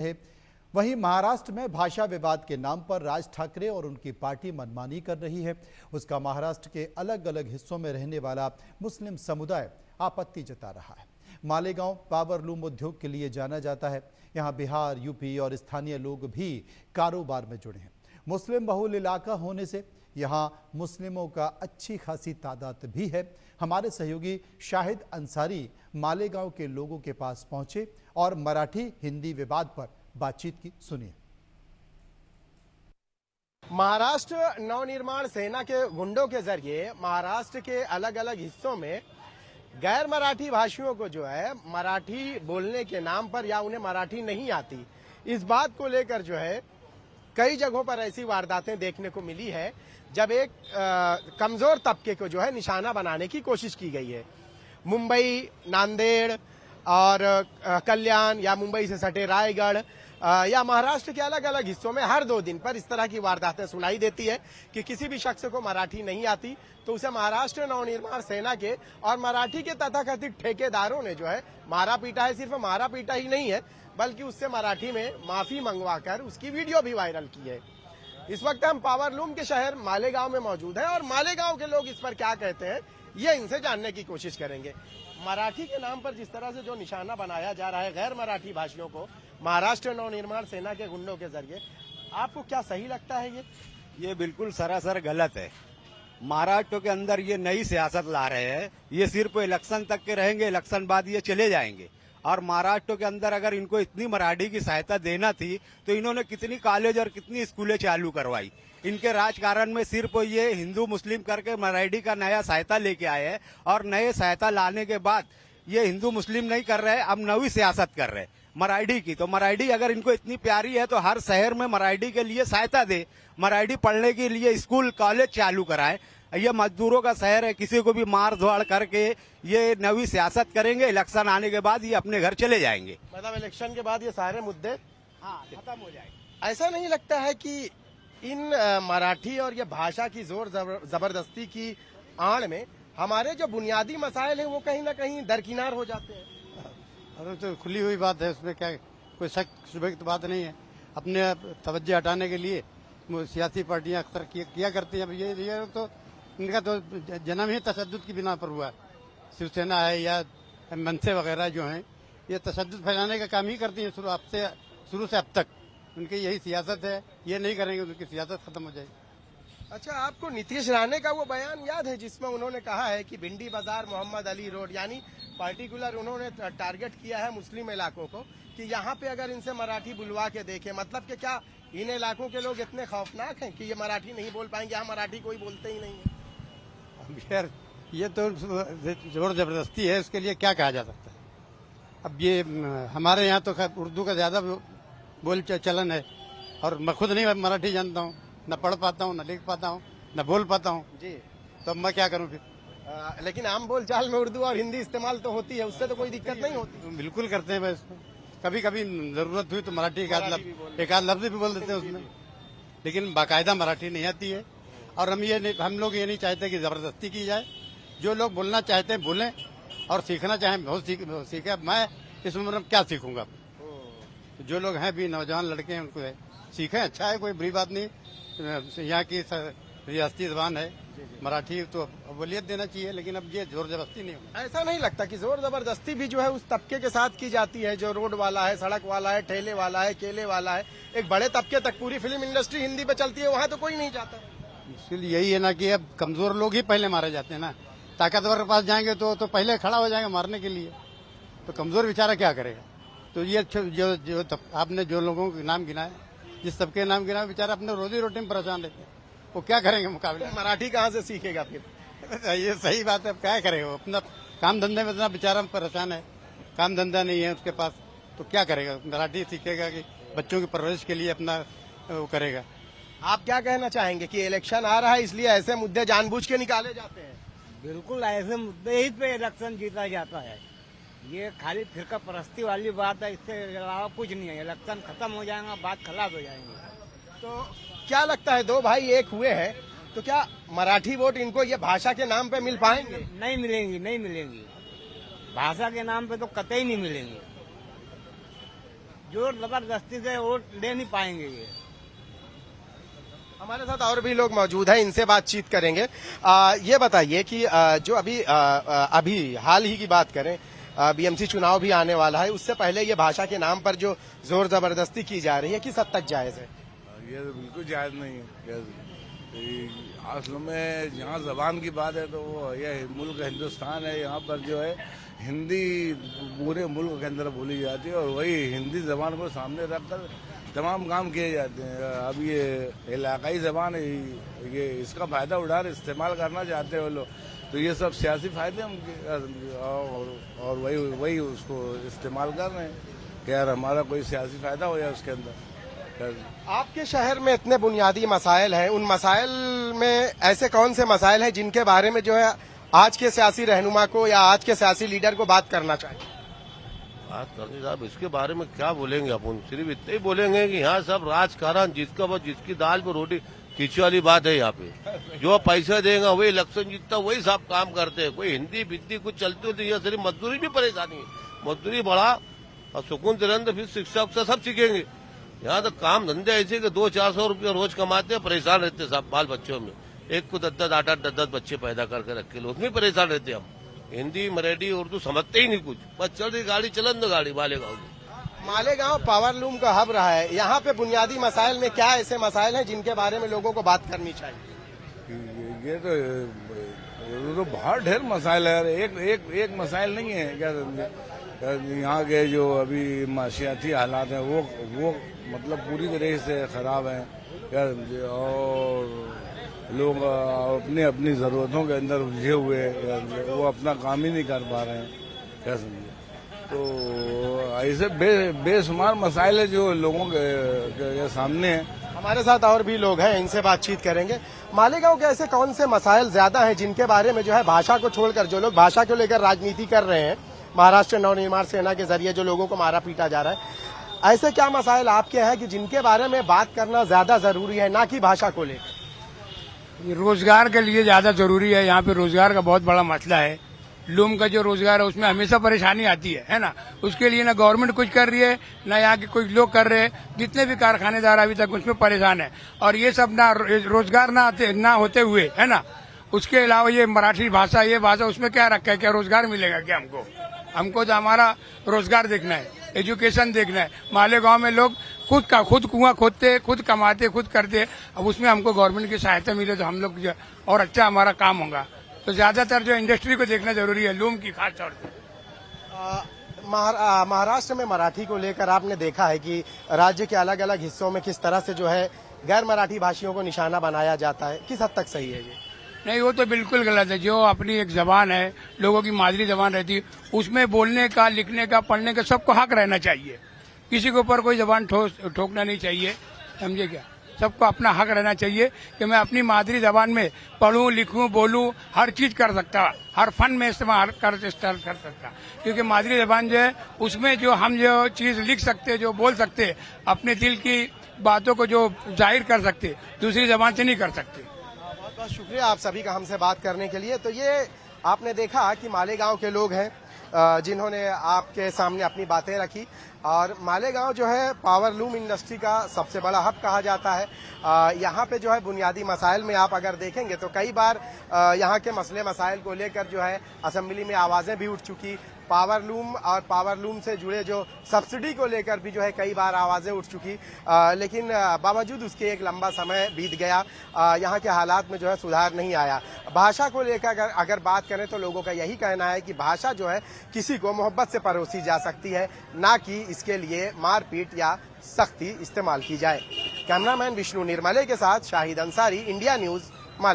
है। वहीं महाराष्ट्र में भाषा विवाद के नाम पर राज ठाकरे और उनकी पार्टी मनमानी कर रही है। उसका महाराष्ट्र के अलग अलग हिस्सों में रहने वाला मुस्लिम समुदाय आपत्ति जता रहा है। मालेगांव पावरलूम उद्योग के लिए जाना जाता है। यहाँ बिहार, यूपी और स्थानीय लोग भी कारोबार में जुड़े हैं। मुस्लिम बहुल इलाका होने से यहाँ मुस्लिमों का अच्छी खासी तादाद भी है। हमारे सहयोगी शाहिद अंसारी मालेगांव के लोगों के पास पहुंचे और मराठी हिंदी विवाद पर बातचीत की। सुनिए। महाराष्ट्र नवनिर्माण सेना के गुंडों के जरिए महाराष्ट्र के अलग अलग हिस्सों में गैर मराठी भाषियों को जो है मराठी बोलने के नाम पर या उन्हें मराठी नहीं आती, इस बात को लेकर जो है कई जगहों पर ऐसी वारदातें देखने को मिली है जब एक कमजोर तबके को जो है निशाना बनाने की कोशिश की गई है। मुंबई, नांदेड़ और कल्याण या मुंबई से सटे रायगढ़ या महाराष्ट्र के अलग अलग हिस्सों में हर 2 दिन पर इस तरह की वारदातें सुनाई देती है कि किसी भी शख्स को मराठी नहीं आती तो उसे महाराष्ट्र नवनिर्माण सेना के और मराठी के तथाकथित ठेकेदारों ने जो है मारा पीटा है। सिर्फ मारा पीटा ही नहीं है बल्कि उससे मराठी में माफी मंगवाकर उसकी वीडियो भी वायरल की है। इस वक्त हम पावरलूम के शहर मालेगांव में मौजूद हैं और मालेगांव के लोग इस पर क्या कहते हैं ये इनसे जानने की कोशिश करेंगे। मराठी के नाम पर जिस तरह से जो निशाना बनाया जा रहा है गैर मराठी भाषियों को महाराष्ट्र नवनिर्माण सेना के गुंडों के जरिए, आपको क्या सही लगता है? ये बिल्कुल सरासर गलत है। महाराष्ट्र के अंदर ये नई सियासत ला रहे हैं। ये सिर्फ इलेक्शन तक के रहेंगे, इलेक्शन बाद ये चले जाएंगे। और महाराष्ट्र के अंदर अगर इनको इतनी मराठी की सहायता देना थी तो इन्होंने कितनी कॉलेज और कितनी स्कूलें चालू करवाई। इनके राजकारण में सिर्फ ये हिंदू मुस्लिम करके मराठी का नया सहायता लेके आए हैं और नए सहायता लाने के बाद ये हिंदू मुस्लिम नहीं कर रहे, अब नई सियासत कर रहे मराठी की। तो मराठी अगर इनको इतनी प्यारी है तो हर शहर में मराठी के लिए सहायता दे, मराठी पढ़ने के लिए स्कूल कॉलेज चालू कराए। ये मजदूरों का शहर है, किसी को भी मार धोड़ करके ये नई सियासत करेंगे। इलेक्शन आने के बाद ये अपने घर चले जाएंगे। मतलब इलेक्शन के बाद ये सारे मुद्दे खत्म हो जाएंगे। ऐसा नहीं लगता है कि इन मराठी और ये भाषा की जोर जबरदस्ती की आड़ में हमारे जो बुनियादी मसाइल हैं वो कहीं ना कहीं दरकिनार हो जाते हैं? अरे तो खुली हुई बात है, उसमें क्या कोई शक शुबह की बात नहीं है। अपने तवज्जो हटाने के लिए सियासी पार्टियां अक्सर किया करती हैं। अब ये तो इनका तो जन्म ही तशद्दुद की बिना पर हुआ है। शिवसेना है या मनसे वगैरह जो हैं ये तशद्दुद फैलाने का काम ही करती हैं शुरू से अब तक। उनकी यही सियासत है, ये नहीं करेंगे उनकी सियासत खत्म हो जाएगी। अच्छा, आपको नीतीश राणे का वो बयान याद है जिसमें उन्होंने कहा है कि भिंडी बाजार, मोहम्मद अली रोड, यानी पार्टिकुलर उन्होंने टारगेट किया है मुस्लिम इलाकों को कि यहाँ पे अगर इनसे मराठी बुलवा के देखें, मतलब कि क्या इन इलाकों के लोग इतने खौफनाक हैं कि ये मराठी नहीं बोल पाएंगे? यहाँ मराठी कोई बोलते ही नहीं है। यार ये तो जोर जबरदस्ती है, उसके लिए क्या कहा जा सकता है। अब ये हमारे यहाँ तो उर्दू का ज्यादा बोल चलन है और मैं खुद नहीं मराठी जानता हूँ, न पढ़ पाता हूँ, न लिख पाता हूँ, न बोल पाता हूँ जी। तो अब मैं क्या करूँ फिर? लेकिन आम बोलचाल में उर्दू और हिंदी इस्तेमाल तो होती है, उससे तो कोई दिक्कत नहीं होती। बिल्कुल करते हैं बस। कभी कभी जरूरत हुई तो मराठी एक आध लफ्ज भी बोल देते हैं उसमें, लेकिन बाकायदा मराठी नहीं आती है। और हम लोग ये नहीं चाहते कि जबरदस्ती की जाए। जो लोग बोलना चाहते हैं बोलें और सीखना चाहें बहुत सीखे। मैं इस उम्र में क्या सीखूंगा? जो लोग हैं भी नौजवान लड़के हैं उनको सीखें, अच्छा है, कोई बुरी बात नहीं। यहाँ की रियासती जबान है मराठी, तो अवलियत देना चाहिए, लेकिन अब ये जोर जबरदस्ती नहीं होगी। ऐसा नहीं लगता कि जोर जबरदस्ती भी जो है उस तबके के साथ की जाती है जो रोड वाला है, सड़क वाला है, ठेले वाला है, केले वाला है? एक बड़े तबके तक पूरी फिल्म इंडस्ट्री हिंदी पे चलती है, वहाँ तो कोई नहीं जाता। मुश्किल यही है ना कि अब कमजोर लोग ही पहले मारे जाते हैं ना। ताकतवर के पास जाएंगे तो पहले खड़ा हो जाएंगे मारने के लिए, तो कमजोर बेचारा क्या करेगा? तो ये जो आपने जो लोगों के नाम गिनाए, जिस सबके नाम गिनाए, बेचारा अपने रोजी रोटी में परेशान रहते हैं, वो क्या करेंगे मुकाबले? तो मराठी कहाँ से सीखेगा फिर? ये सही बात है, अब क्या करेगा? वो अपना काम धंधे में इतना बेचारा परेशान है, काम धंधा नहीं है उसके पास, तो क्या करेगा? मराठी सीखेगा कि बच्चों की परवरिश के लिए अपना वो करेगा। आप क्या कहना चाहेंगे कि इलेक्शन आ रहा है इसलिए ऐसे मुद्दे जानबूझ के निकाले जाते हैं? बिल्कुल, ऐसे मुद्दे ही पे इलेक्शन जीता जाता है। ये खाली फिरका परस्ती वाली बात है, इससे अलावा कुछ नहीं है। इलेक्शन खत्म हो जाएगा, बात खलास हो जाएंगे। तो क्या लगता है, 2 भाई एक हुए हैं तो क्या मराठी वोट इनको ये भाषा के नाम पे मिल पाएंगे? नहीं मिलेंगी, नहीं मिलेंगी। भाषा के नाम पे तो कतई नहीं मिलेंगे। जोर जबरदस्ती से वोट ले नहीं पाएंगे ये। हमारे साथ और भी लोग मौजूद हैं, इनसे बातचीत करेंगे। ये बताइए कि जो अभी हाल ही की बात करें, बीएमसी चुनाव भी आने वाला है, उससे पहले ये भाषा के नाम पर जो जोर जबरदस्ती की जा रही है, किस हद तक जायज है? ये तो बिल्कुल जायज नहीं है। असल में यहाँ जबान की बात है तो वो ये मुल्क हिंदुस्तान है, यहाँ पर जो है हिंदी पूरे मुल्क के अंदर बोली जाती है और वही हिंदी जबान को सामने रखकर तमाम काम किए जाते हैं। अब ये इलाकाई जबान है, ये इसका फायदा उठा इस्तेमाल करना चाहते हैं वो लोग, तो ये सब सियासी फायदे और वही उसको इस्तेमाल कर रहे हैं कि यार हमारा कोई सियासी फायदा हो जाए उसके अंदर। आपके शहर में इतने बुनियादी मसाइल हैं, उन मसाइल में ऐसे कौन से मसाइल हैं जिनके बारे में जो है आज के सियासी रहनुमा को या आज के सियासी लीडर को बात करना चाहिए? बात करनी साहब, इसके बारे में क्या बोलेंगे अपन? सिर्फ इतना ही बोलेंगे कि यहाँ सब राजकारण, जिसका वो जिसकी दाल पर रोटी खींची वाली बात है। यहाँ पे जो पैसा देगा वही इलेक्शन जीतता, वही सब काम करते हैं। कोई हिंदी बिंदी कुछ चलती होती है, सिर्फ मजदूरी भी परेशानी है। मजदूरी बढ़ा और सुकून से रहने, फिर शिक्षा उक्षा सब सीखेंगे। यहाँ तो काम धंधे ऐसे कि 200-400 रुपया रोज कमाते हैं, परेशान रहते सब बाल बच्चों में। एक को 10-10, 8-8, 10-10 बच्चे पैदा करके रखे लोग, उसमें परेशान रहते हम। हिंदी मराठी उर्दू समझते ही नहीं कुछ, बस चल रही गाड़ी, चलन दो गाड़ी। मालेगांव पावर लूम का हब रहा है, यहाँ पे बुनियादी मसाइल में क्या ऐसे मसाइल हैं जिनके बारे में लोगों को बात करनी चाहिए? ये तो बहुत ढेर मसाइल है, एक मसाइल नहीं है क्या समझे। यहाँ के जो अभी माशियाती हालात हैं वो मतलब पूरी तरह से खराब हैं क्या समझे, और लोग अपनी अपनी जरूरतों के अंदर उलझे हुए हैं, वो अपना काम ही नहीं कर पा रहे हैं क्या समझे। तो ऐसे बेशुमार मसाइल है जो लोगों के सामने है। हमारे साथ और भी लोग हैं, इनसे बातचीत करेंगे। मालेगांव के ऐसे कौन से मसाइल ज्यादा हैं जिनके बारे में जो है भाषा को छोड़कर जो लोग भाषा को लेकर राजनीति कर रहे हैं, महाराष्ट्र नवनिर्माण सेना के जरिए जो लोगों को मारा पीटा जा रहा है, ऐसे क्या मसाइल आपके हैं कि जिनके बारे में बात करना ज्यादा जरूरी है, ना कि भाषा को लेकर? रोजगार के लिए ज्यादा जरूरी है। यहाँ पे रोजगार का बहुत बड़ा मसला है। लूम का जो रोजगार है उसमें हमेशा परेशानी आती है ना। उसके लिए ना गवर्नमेंट कुछ कर रही है, ना यहाँ के कुछ लोग कर रहे हैं। जितने भी कारखानेदार अभी तक उसमें परेशान है, और ये सब ना रोजगार ना होते हुए है ना। उसके अलावा ये मराठी भाषा, ये भाषा उसमें क्या रखा है? क्या रोजगार मिलेगा क्या हमको तो हमारा रोजगार देखना है, एजुकेशन देखना है। मालेगांव में लोग खुद कुआं खोदते, खुद कमाते, खुद करते। अब उसमें हमको गवर्नमेंट की सहायता मिले तो हम लोग और अच्छा हमारा काम होगा। तो ज्यादातर जो इंडस्ट्री को देखना जरूरी है, लूम की खास तौर से। महाराष्ट्र में मराठी को लेकर आपने देखा है कि राज्य के अलग अलग हिस्सों में किस तरह से जो है गैर मराठी भाषियों को निशाना बनाया जाता है, किस हद तक सही है ये? नहीं, वो तो बिल्कुल गलत है। जो अपनी एक जबान है, लोगों की मादरी जबान रहती है, उसमें बोलने का, लिखने का, पढ़ने का सबको हक रहना चाहिए। किसी के ऊपर कोई जबान ठोकना नहीं चाहिए, समझे क्या? सबको अपना हक रहना चाहिए कि मैं अपनी मादरी जबान में पढ़ूं, लिखूं, बोलूं, हर चीज कर सकता, हर फन में इस्तेमाल कर सकता। क्योंकि मादरी जबान जो है उसमें जो हम जो चीज लिख सकते, जो बोल सकते, अपने दिल की बातों को जो जाहिर कर सकते, दूसरी जबान से नहीं कर सकते। बहुत बहुत शुक्रिया आप सभी का हमसे बात करने के लिए। तो ये आपने देखा कि मालेगांव के लोग हैं जिन्होंने आपके सामने अपनी बातें रखी। और मालेगांव जो है पावर लूम इंडस्ट्री का सबसे बड़ा हब कहा जाता है। यहाँ पे जो है बुनियादी मसाइल में आप अगर देखेंगे तो कई बार यहाँ के मसले मसाइल को लेकर जो है असेंबली में आवाजें भी उठ चुकी। पावर लूम और पावर लूम से जुड़े जो सब्सिडी को लेकर भी जो है कई बार आवाजें उठ चुकी, लेकिन बावजूद उसके एक लंबा समय बीत गया, यहाँ के हालात में जो है सुधार नहीं आया। भाषा को लेकर अगर बात करें तो लोगों का यही कहना है कि भाषा जो है किसी को मोहब्बत से परोसी जा सकती है, ना कि इसके लिए मारपीट या सख्ती इस्तेमाल की जाए। कैमरामैन विष्णु निर्मले के साथ शाहिद अंसारी, इंडिया न्यूज,